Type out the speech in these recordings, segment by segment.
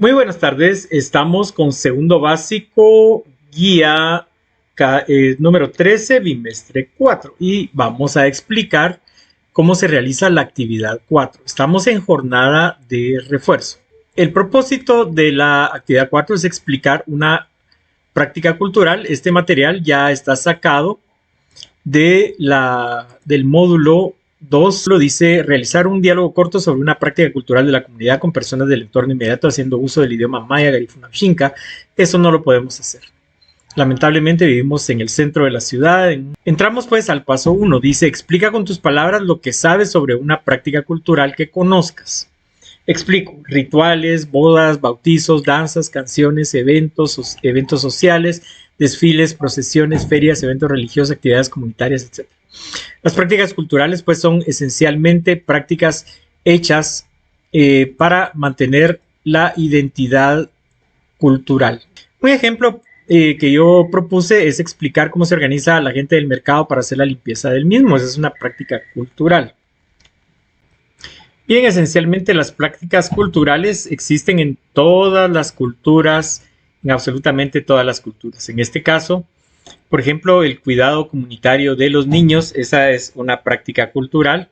Muy buenas tardes, estamos con segundo básico, guía número 13, bimestre 4, y vamos a explicar cómo se realiza la actividad 4. Estamos en jornada de refuerzo. El propósito de la actividad 4 es explicar una práctica cultural. Este material ya está sacado del módulo 2, lo dice realizar un diálogo corto sobre una práctica cultural de la comunidad con personas del entorno inmediato haciendo uso del idioma maya, garifuna o xinca. Eso no lo podemos hacer. Lamentablemente vivimos en el centro de la ciudad. Entramos pues al paso 1. Dice, explica con tus palabras lo que sabes sobre una práctica cultural que conozcas. Explico, rituales, bodas, bautizos, danzas, canciones, eventos sociales, desfiles, procesiones, ferias, eventos religiosos, actividades comunitarias, etc. Las prácticas culturales pues son esencialmente prácticas hechas para mantener la identidad cultural. Un ejemplo que yo propuse es explicar cómo se organiza la gente del mercado para hacer la limpieza del mismo. Esa es una práctica cultural. Bien, esencialmente las prácticas culturales existen en todas las culturas, en absolutamente todas las culturas. En este caso, por ejemplo, el cuidado comunitario de los niños, esa es una práctica cultural.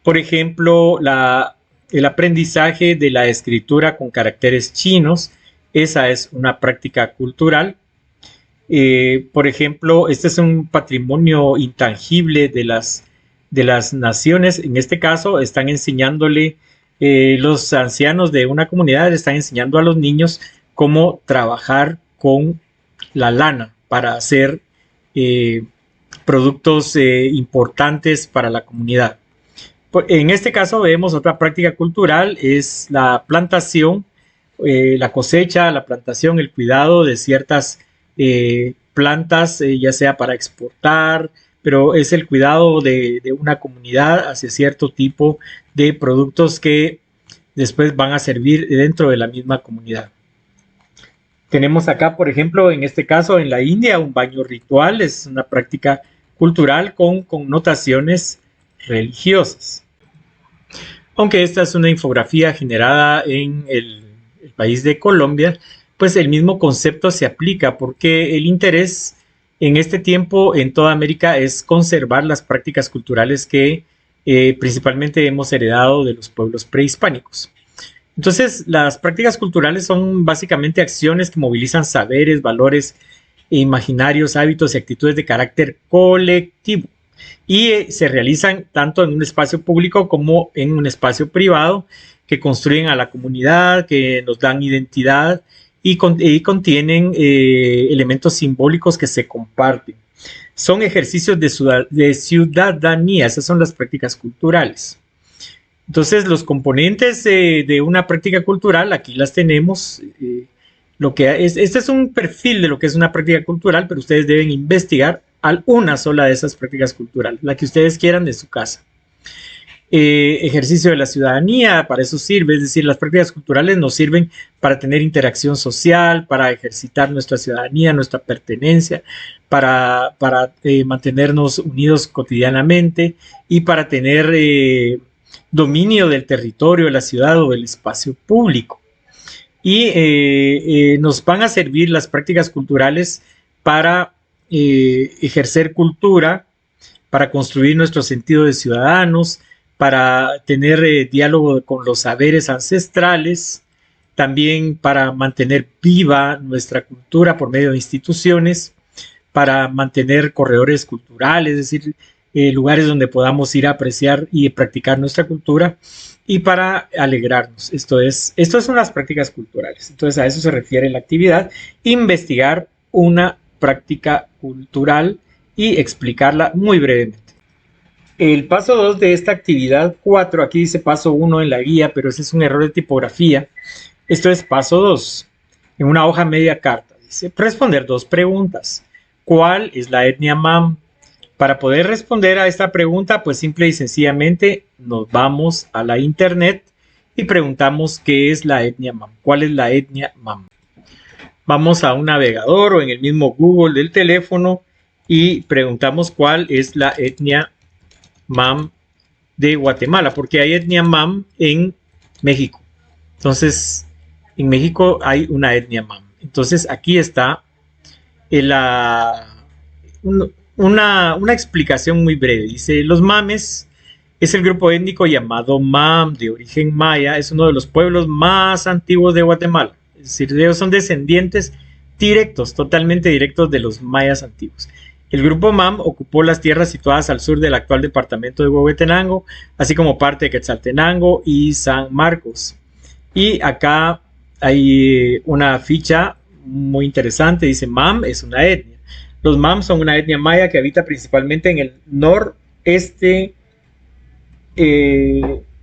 Por ejemplo, el aprendizaje de la escritura con caracteres chinos, esa es una práctica cultural. Por ejemplo, este es un patrimonio intangible de las naciones. En este caso, están enseñándole, los ancianos de una comunidad están enseñando a los niños cómo trabajar con la lana para hacer productos importantes para la comunidad. En este caso vemos otra práctica cultural, es la plantación, la cosecha, la plantación, el cuidado de ciertas plantas, ya sea para exportar, pero es el cuidado de una comunidad hacia cierto tipo de productos que después van a servir dentro de la misma comunidad. Tenemos acá, por ejemplo, en este caso en la India, un baño ritual, es una práctica cultural con connotaciones religiosas. Aunque esta es una infografía generada en el país de Colombia, pues el mismo concepto se aplica porque el interés en este tiempo en toda América es conservar las prácticas culturales que principalmente hemos heredado de los pueblos prehispánicos. Entonces, las prácticas culturales son básicamente acciones que movilizan saberes, valores, imaginarios, hábitos y actitudes de carácter colectivo y se realizan tanto en un espacio público como en un espacio privado que construyen a la comunidad, que nos dan identidad y contienen elementos simbólicos que se comparten. Son ejercicios de ciudadanía, esas son las prácticas culturales. Entonces, los componentes de una práctica cultural, aquí las tenemos. Este es un perfil de lo que es una práctica cultural, pero ustedes deben investigar una sola de esas prácticas culturales, la que ustedes quieran de su casa. Ejercicio de la ciudadanía, para eso sirve, es decir, las prácticas culturales nos sirven para tener interacción social, para ejercitar nuestra ciudadanía, nuestra pertenencia, para mantenernos unidos cotidianamente y para tener dominio del territorio, de la ciudad o del espacio público. Y nos van a servir las prácticas culturales para ejercer cultura, para construir nuestro sentido de ciudadanos, para tener diálogo con los saberes ancestrales, también para mantener viva nuestra cultura por medio de instituciones, para mantener corredores culturales, es decir, lugares donde podamos ir a apreciar y practicar nuestra cultura y para alegrarnos. Esto son las prácticas culturales. Entonces a eso se refiere la actividad, investigar una práctica cultural y explicarla muy brevemente. El paso 2 de esta actividad 4, aquí dice paso 1 en la guía, pero ese es un error de tipografía. Esto es paso 2, en una hoja media carta. Dice, responder 2 preguntas. ¿Cuál es la etnia Mam? Para poder responder a esta pregunta, pues simple y sencillamente nos vamos a la internet y preguntamos qué es la etnia Mam. ¿Cuál es la etnia Mam? Vamos a un navegador o en el mismo Google del teléfono y preguntamos cuál es la etnia Mam de Guatemala, porque hay etnia Mam en México. Entonces, En México hay una etnia Mam. Entonces aquí está una explicación muy breve. Dice, los Mames es el grupo étnico llamado Mam de origen maya. Es uno de los pueblos más antiguos de Guatemala. Es decir, ellos son descendientes directos, totalmente directos de los mayas antiguos. El grupo Mam ocupó las tierras situadas al sur del actual departamento de Huehuetenango, así como parte de Quetzaltenango y San Marcos. Y acá hay una ficha muy interesante, dice Mam es una etnia. Los Mam son una etnia maya que habita principalmente en el noreste,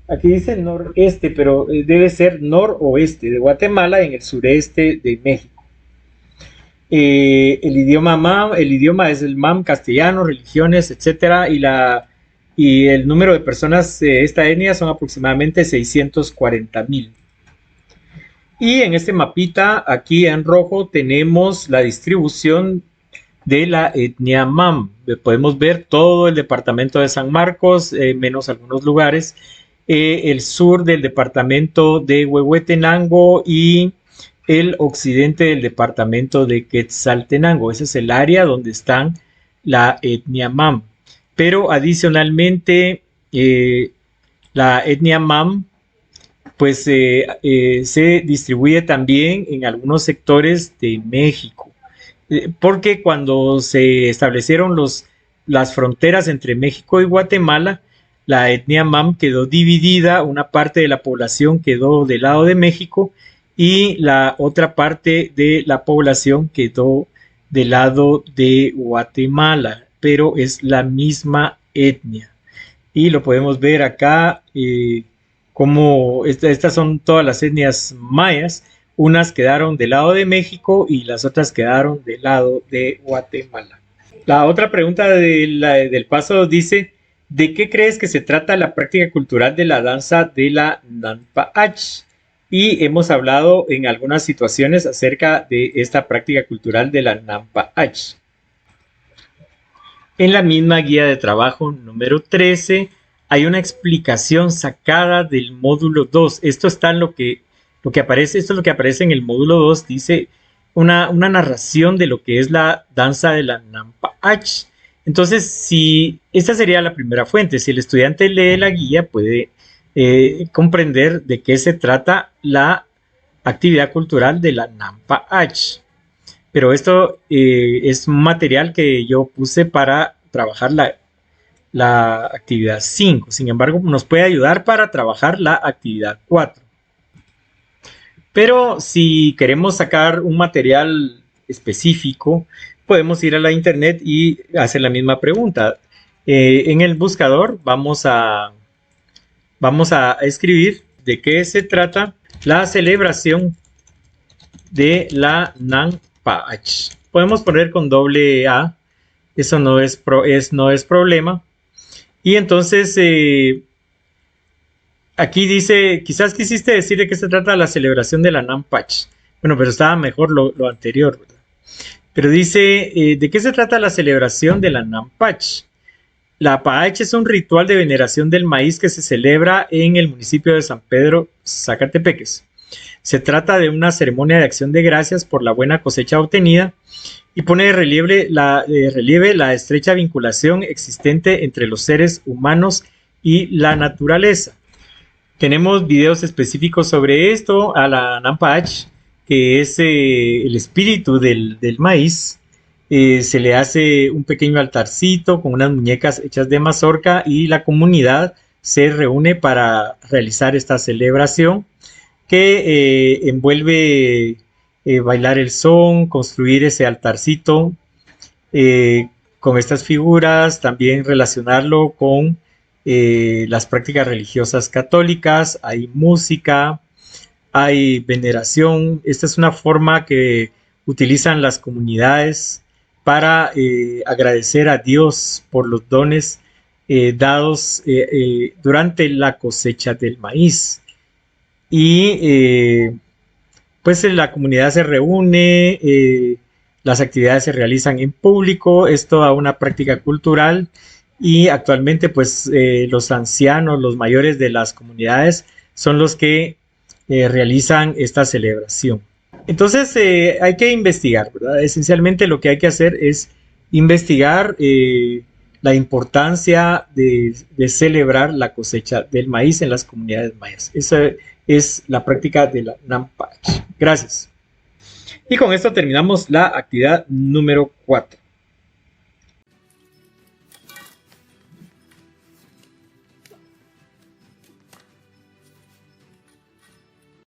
aquí dice noreste, pero debe ser noroeste de Guatemala, en el sureste de México. El idioma es el Mam castellano, religiones, etcétera, y el número de personas de esta etnia son aproximadamente 640,000. Y en este mapita, aquí en rojo, tenemos la distribución de la etnia Mam. Podemos ver todo el departamento de San Marcos, menos algunos lugares, el sur del departamento de Huehuetenango y el occidente del departamento de Quetzaltenango. Ese es el área donde están la etnia Mam. Pero adicionalmente, la etnia Mam pues se distribuye también en algunos sectores de México, porque cuando se establecieron las fronteras entre México y Guatemala, la etnia Mam quedó dividida, una parte de la población quedó del lado de México y la otra parte de la población quedó del lado de Guatemala, pero es la misma etnia. Y lo podemos ver acá, como estas son todas las etnias mayas, unas quedaron del lado de México y las otras quedaron del lado de Guatemala. La otra pregunta del paso dice, ¿de qué crees que se trata la práctica cultural de la danza de la Nanpa'ach? Y hemos hablado en algunas situaciones acerca de esta práctica cultural de la Nanpa'ach. En la misma guía de trabajo número 13 hay una explicación sacada del módulo 2. Esto está en lo que aparece, esto es lo que aparece en el módulo 2, dice una narración de lo que es la danza de la Nanpa'ach. Entonces, si esta sería la primera fuente, si el estudiante lee la guía puede comprender de qué se trata la actividad cultural de la Nanpa'ach. Pero esto es un material que yo puse para trabajar la actividad 5. Sin embargo, nos puede ayudar para trabajar la actividad 4. Pero si queremos sacar un material específico, podemos ir a la internet y hacer la misma pregunta. En el buscador vamos a escribir de qué se trata la celebración de la Nanpa'ach. Podemos poner con doble A, eso no es problema. Y entonces aquí dice, quizás quisiste decir de qué se trata la celebración de la Nanpa'ach. Bueno, pero estaba mejor lo anterior, ¿verdad? Pero dice, ¿de qué se trata la celebración de la Nanpa'ach? La Pa'ach es un ritual de veneración del maíz que se celebra en el municipio de San Pedro, Zacatepeques. Se trata de una ceremonia de acción de gracias por la buena cosecha obtenida y pone de relieve la estrecha vinculación existente entre los seres humanos y la naturaleza. Tenemos videos específicos sobre esto, a la Nanpa'ach, que es el espíritu del maíz. Se le hace un pequeño altarcito con unas muñecas hechas de mazorca y la comunidad se reúne para realizar esta celebración que envuelve bailar el son, construir ese altarcito con estas figuras, también relacionarlo con las prácticas religiosas católicas, hay música, hay veneración. Esta es una forma que utilizan las comunidades para agradecer a Dios por los dones dados durante la cosecha del maíz. Y pues la comunidad se reúne, las actividades se realizan en público, es toda una práctica cultural y actualmente pues los ancianos, los mayores de las comunidades son los que realizan esta celebración. Entonces hay que investigar, ¿verdad? Esencialmente lo que hay que hacer es investigar la importancia de celebrar la cosecha del maíz en las comunidades mayas. Esa es la práctica de la Nampach. Gracias. Y con esto terminamos la actividad número 4.